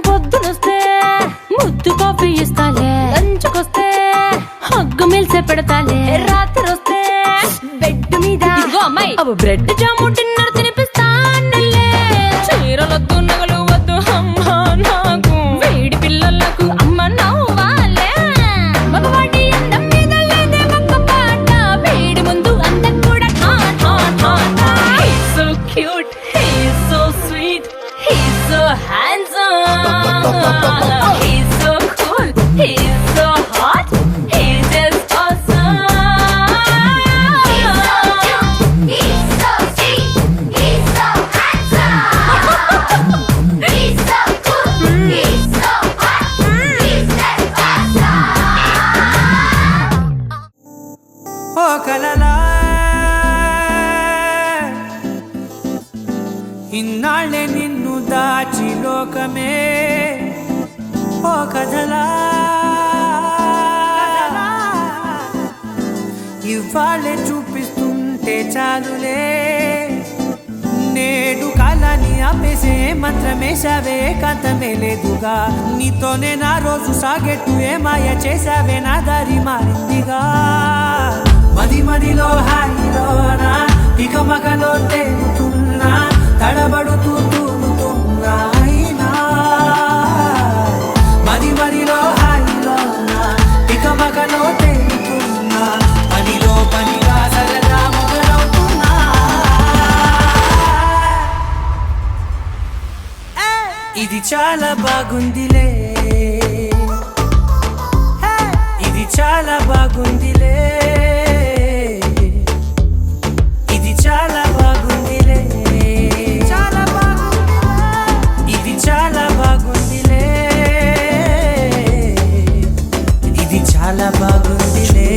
పొద్దునొస్తే ముద్దు కాఫీ ఇస్తాలే లంచుకొస్తే హగ్గు మిల్సే పెడతాలే రాత్రి వస్తే బెడ్ మీద అమ్మాయి అవి బ్రెడ్ జాము డిన్నర్ తినిపిస్తానులే చీరలొద్దు నగలు వద్దు అమ్మా నాకు వేడి పిల్లలకు అమ్మ నవ్వాలే మగవాడి అందం మీద లేదే ఒక్క పాట వేడి ముందు అందం కూడా ఠా ఠా ఠా ఠా He's so cute, he's so sweet, he's so handsome, he's so cool, he's so hot, he's just awesome. He's so sweet, he's so handsome, he's so cool, he's so hot, he's just awesome. ఓ కలలా ఇన్నాళ్ళే నిన్ను దాచి లోకమే ఓ కథలా ఇవాళ్ళే చూపిస్తుంటే చాలులే నేడు కాలాన్ని ఆపేసే మంత్రమేశావే కాంతమే లేదుగా నీతోనే నా రోజు సాగెట్టు ఏ మాయ చేశావే నా దారి మారిందిగా మదిలో హాయిలోనా ఇక మగలో తేలుతున్నా తడబడుతూ తూలుతున్నా అయినా మదిలో హాయిలోనా ఇక మగ చాలా బాగుందిలే, ఇది చాలా బాగుందిలే, ఇది చాలా బాగుందిలే, చాలా బాగుంది, ఇది చాలా బాగుందిలే, ఇది చాలా బాగుందిలే.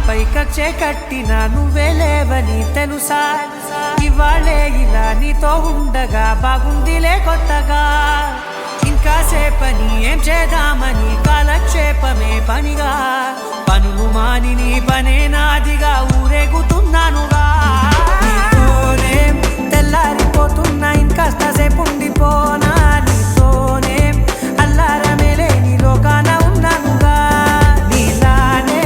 పైకచ్చే కట్టినా నువ్వే లేవని తెలుసా, ఇవాళే ఇలా నీతో ఉండగా బాగుందిలే కొత్తగా. ఇంకా సేపని ఏం చేద్దామని కాలక్షేపమే పనిగా, పనులు మాని నీ పనే నాదిగా ఊరేగుతున్నానుగా. నీతోనే తెల్లారిపోతున్నా, ఇంకాస్త సేపు ఉండిపోనా, నీతోనే అల్లారమే లేని లోకాన ఉన్నానుగా. నీలానే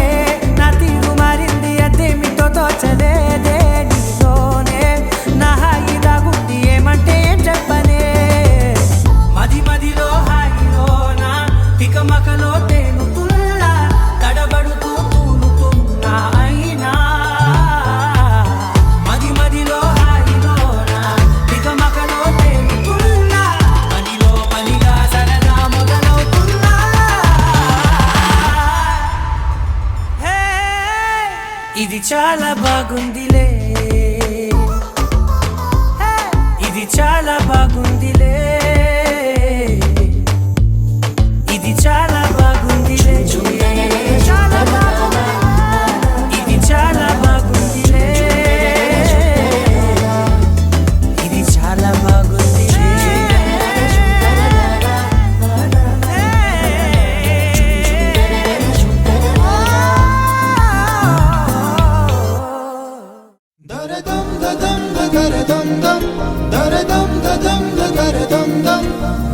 నా తీరు మారింది, అదేమిటో తోచలేదే, నీలోనే నా హాయి దాగుంది, ఏమంటే ఏం చెప్పనే. మది మదిలో హాయిలోనా తికమకలో తేలుతున్నా, తడబడుతూ తూలుతున్నా అయినా. మది మదిలో హాయిలోనా తికమకలో తేలుతున్నా, పనిలో పనిగా సరదా మొదలవుతున్నా. హే, ఇది చాలా బాగుందిలే, ఇది చాలా బాగుందిలే, ఇది చాలా బాగుందిలే, చాలా బాగుంది, ఇది చాలా బాగుందిలే, ఇది చాలా బాగుందిలే. దరదం దదం దరదం దం దరదం దదం దరదం దం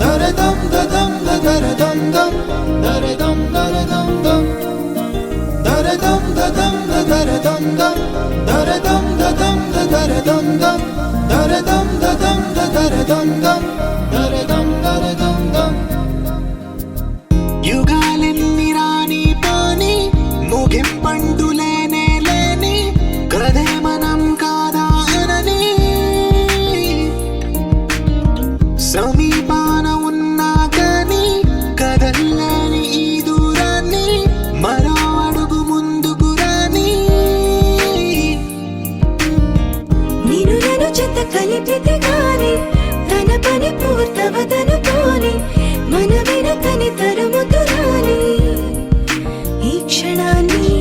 దరదం దదం దరదం దం దరదం దరదం దం దరదం దదం దరదం దం దరదం దదం దరదం దం దరదం దదం దరదం దం దరదం దరదం దం. యుగాలెన్ని రాని పాని ముగింపండు లేనే లేని కథే మనం కాదా అనని, సమీపాన ఉన్నా కానీ కదల్లేని ఈ దూరాన్ని మరో అడుగు ముందుకు రాని. నేను నన్ను చెత్త కలిపితే గాని తన పని పూర్తవదనుకోని, మన వెనకని తరుముతురాని ఈ క్షణాన్ని.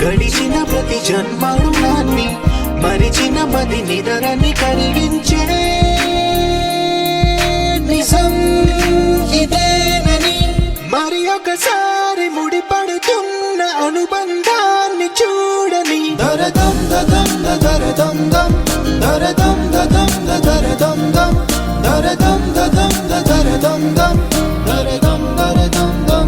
గడిచిన ప్రతి జన్మరుణాన్ని మరిచిన మది నిదరని కలిగించే నిజం ఇదేనని, మరి ఒకసారి ముడిపడుతున్న అనుబంధాన్ని చూడని. దరదం దదం దరదం దం దరదం దదం దరదం దం దరదం దదం దరదం దం దరదం దరదం దం.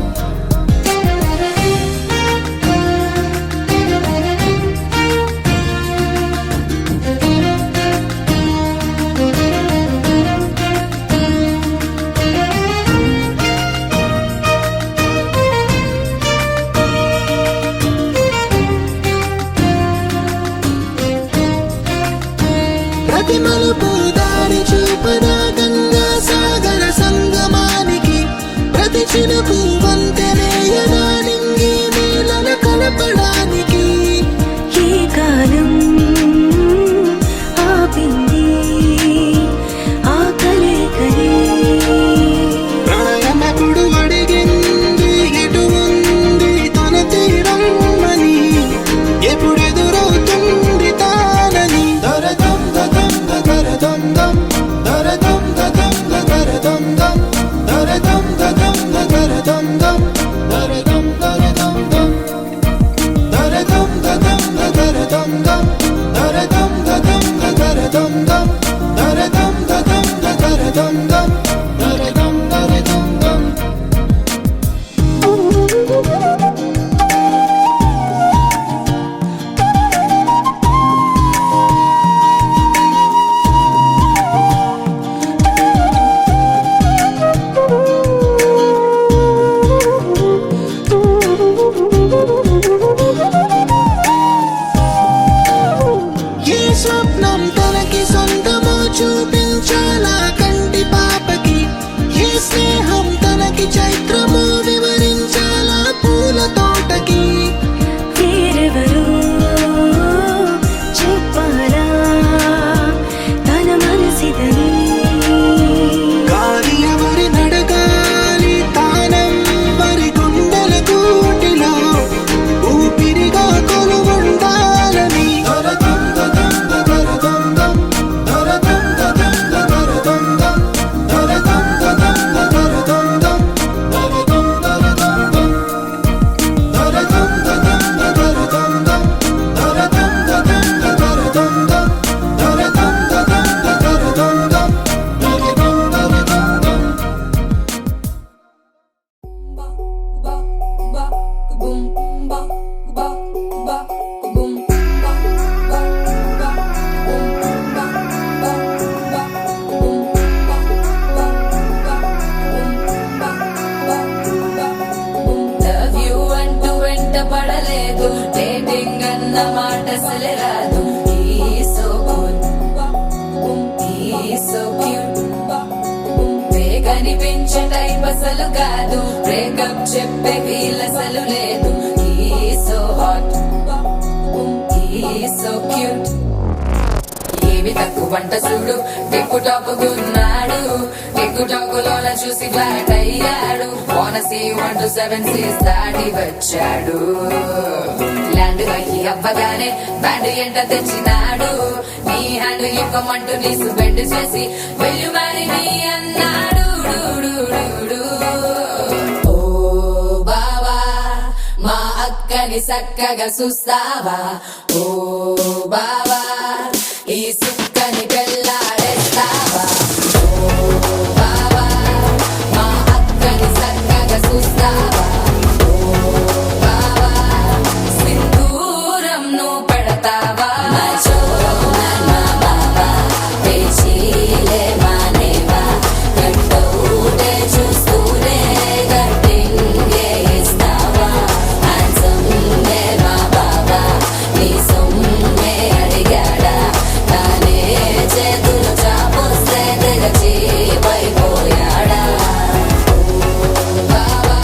ప్రతి మలుపు దారి చూపదా గంగా సాగర సంగమానికి, ప్రతి చినుకు వంతెనేయదా నింగి నీళ్ళన కలపడానికి. ఈ కాలం ఆపింది ఆ కలే కలే, ప్రణయమెప్పుడు వడి క్యూట్ ఏమి తక్కువంట చూడు టిక్కు టాపుకున్నాడు టిక్కు టాకులోన చూసి ఫ్లాట్ అయ్యాడు బోనసీ 1 to 7 seas దాటి వచ్చాడు ల్యాండ్ అయ్యి అవ్వగానే బ్యాండ్ ఎంట తెచ్చినాడు నీ హ్యాండ్ ఇవ్వమంటూ నీసు బెండ్ చేసి వెళ్ళు మరి నీ అన్నాడు ఓ బావా మా అక్కని చక్కగా చూస్తావా ఓ బావా ఈ సుక్కని పెళ్ళాడేస్తావా ఓ బావా మా అక్కని చక్కగా చూస్తావా ఓ బావా సింధూరం నువ్వు పెడతావా మచో మా బావా పేచీలే మానేవా కట్టౌటే చూస్తూనే కట్టింగే ఇస్తావా హ్యాండ్సమ్ నే మా బావా నీ సొమ్మే అడిగాడా తానే చేతులు చాపొస్తే తెగచి పైపోయాడా ఓ బావా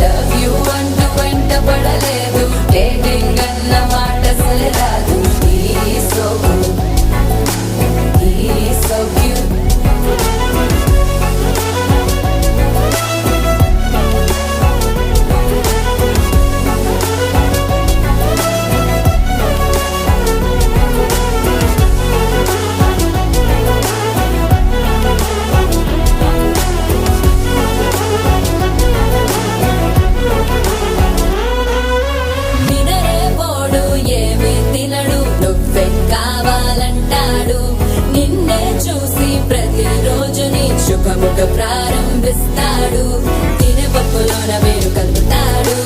లవ్ యూ అంటూ వెంట పడలేదు డేటింగ్ అన్న మాట సరిరాదు ఈ సో క్యూట్ నినరేపోడు ఏమి తినడు నువ్వే కావాలంటాడు నిన్నే చూసి ప్రతిరోజు నీ శుభముఖ ప్రారంభిస్తాడు తినే పప్పులోన వేరు కలుపుతాడు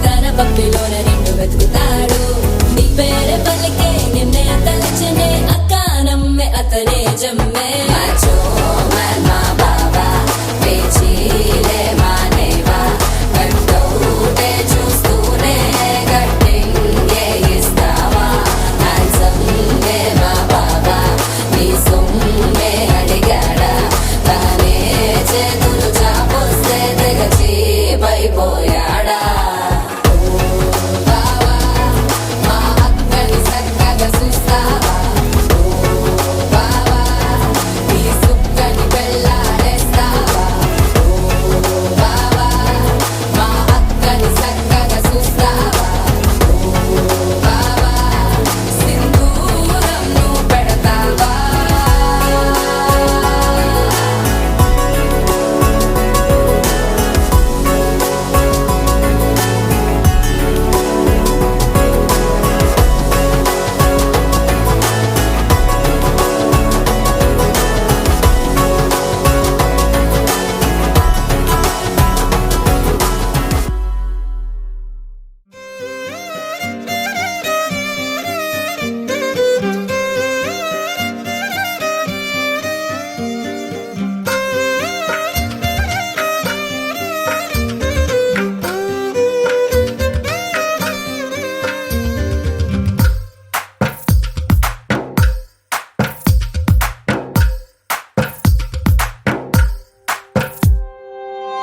తన పప్పిలోన నిన్ను వెతుకుతాడు నీ పేరే పలికే నిన్నే తలచనే అక్క నమ్మే అతనే జమ్మే మచో మా బాబా పేచీలే మానేవా కట్టౌటే చూస్తూనే కట్టింగే ఇస్తావా హ్యాండ్సమ్ నే మా బాబా నీ సొమ్మే అడిగాడా తానే చేతులు చాపొస్తే తెగచి పైపోయాడా ఓ బావా మా అక్కని చక్కగా చూస్తావా ఓ బావా ఈ సుక్కని పెళ్ళాడేస్తావా ఓ బావా మా అక్కని చక్కగా చూస్తావా ఓ బావా సింధూరం నువ్వు పెడతావా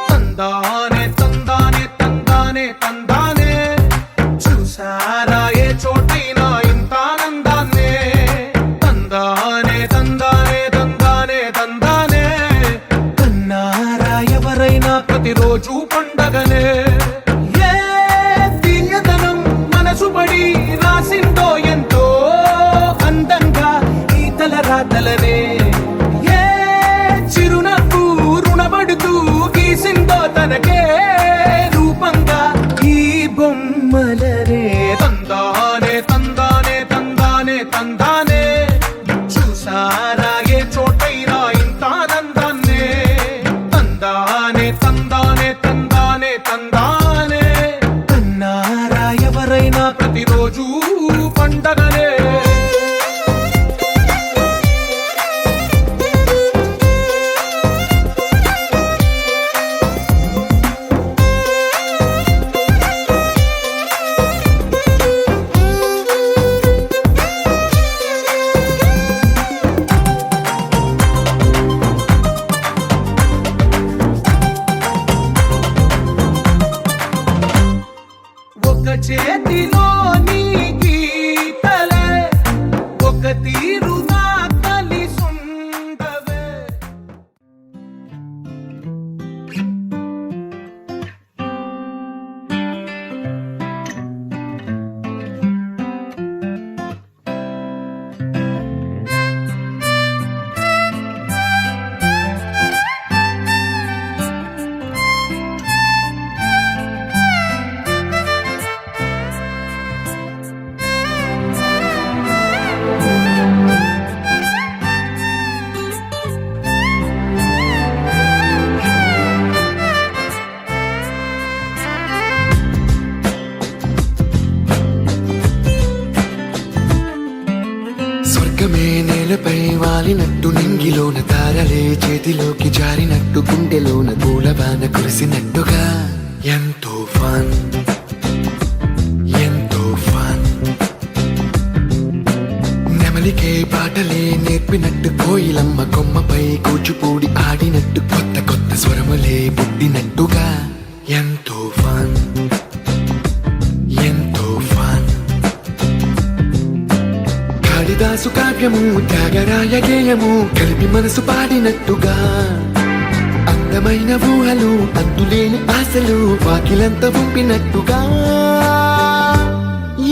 తందానే తందానే తందానే తందానే చూసారా ఏ చోటైనా ఇంత ఆనందాన్నే తందానే తందానే తందానే తందానే కన్నారా ఎవరైనా ప్రతిరోజు పండగనే ఏ తీయదనం మనసు పడి రాసిందో ఎంతో అందంగా ఈ తలరాతలనే ఏ చిరునవ్వు రుణపడుతూ గీసిందో తనకే రూపంగా ఈ బొమ్మలనే తందానే తందానే తందానే తందానే చూసారా ఏ చోటైనా ఇంత ఆనందాన్నే తందానే తందానే తందానే తందానే వాలినట్టు నింగిలోన తారలే చేతిలోకి జారినట్టు గుండెలోన పూలవాన కురిసినట్టుగా ఎంతో ఫన్ ఎంతో ఫన్ నెమలికే పాటలే నేర్పినట్టు కోయిలమ్మ కొమ్మపై కూచిపూడి ఆడినట్టు కొత్త కొత్త స్వరములే పుట్టినట్టుగా ఎంతో ఫన్ ఎంతో ఫన్ కాళిదాసు కావ్యము త్యాగరాయ గేయము కలిపి మనసు పాడినట్టుగా అందమైన ఊహలు అంతులేని ఆశలు వాకిలంత పంపినట్టుగా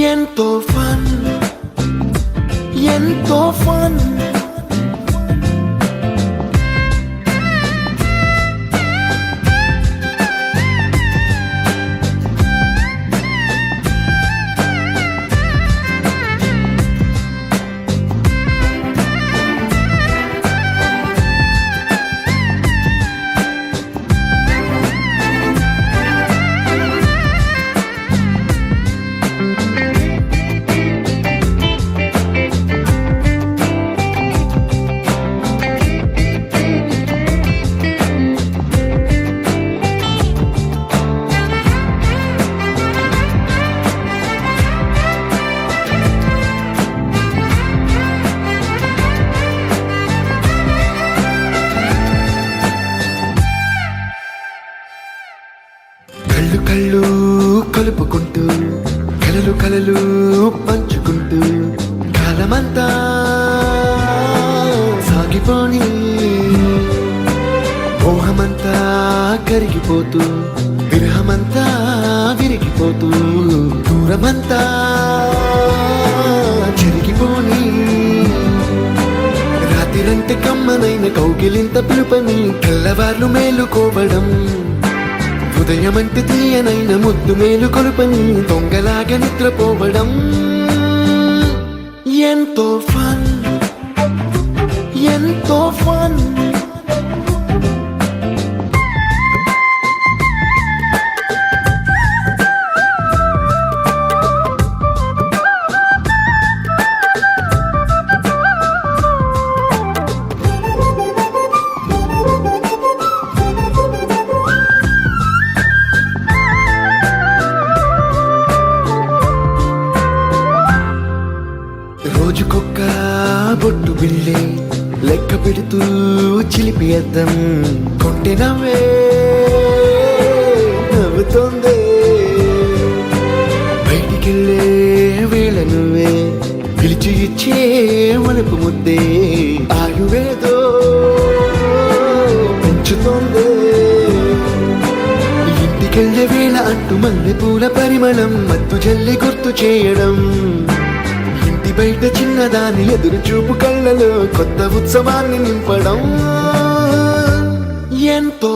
ఎంతో ఫన్ ఎంతో ఫన్ కళ్ళు కళ్ళు కలుపుకుంటూ కలలు కలలు పంచుకుంటూ కాలమంతా సాగిపోని మోహమంతా కరిగిపోతూ విరహమంతా విరిగిపోతూ దూరమంతా చెరిగిపోని రాత్రిరంటే కమ్మనైన కౌగిలింత పిలుపని తెల్లవార్లు మేలుకోవడం హృదయమంటే తీయనైన ముద్దు మేలు కొలుపని దొంగలాగా నిద్రపోవడం ఎంతో ఫన్ ఎంతో ఫన్ రోజుకొక్క బొట్టు బిళ్ళే లెక్క పెడుతూ చిలిపి అద్దం కొంటె నవ్వే నవ్వుతోందే బయటికెళ్ళే వేళ నువ్వే పిలిచి ఇచ్చే వనపు ముద్దే ఆయువేదో పెంచుతోందే ఇంటికెళ్ళే వేళ అంటూ మల్లె పూల పరిమళం మత్తు జల్లి గుర్తు చేయడం బయట చిన్నదాని ఎదురు చూపు కళ్ళలో కొత్త ఉత్సవాన్ని నింపడం ఎంతో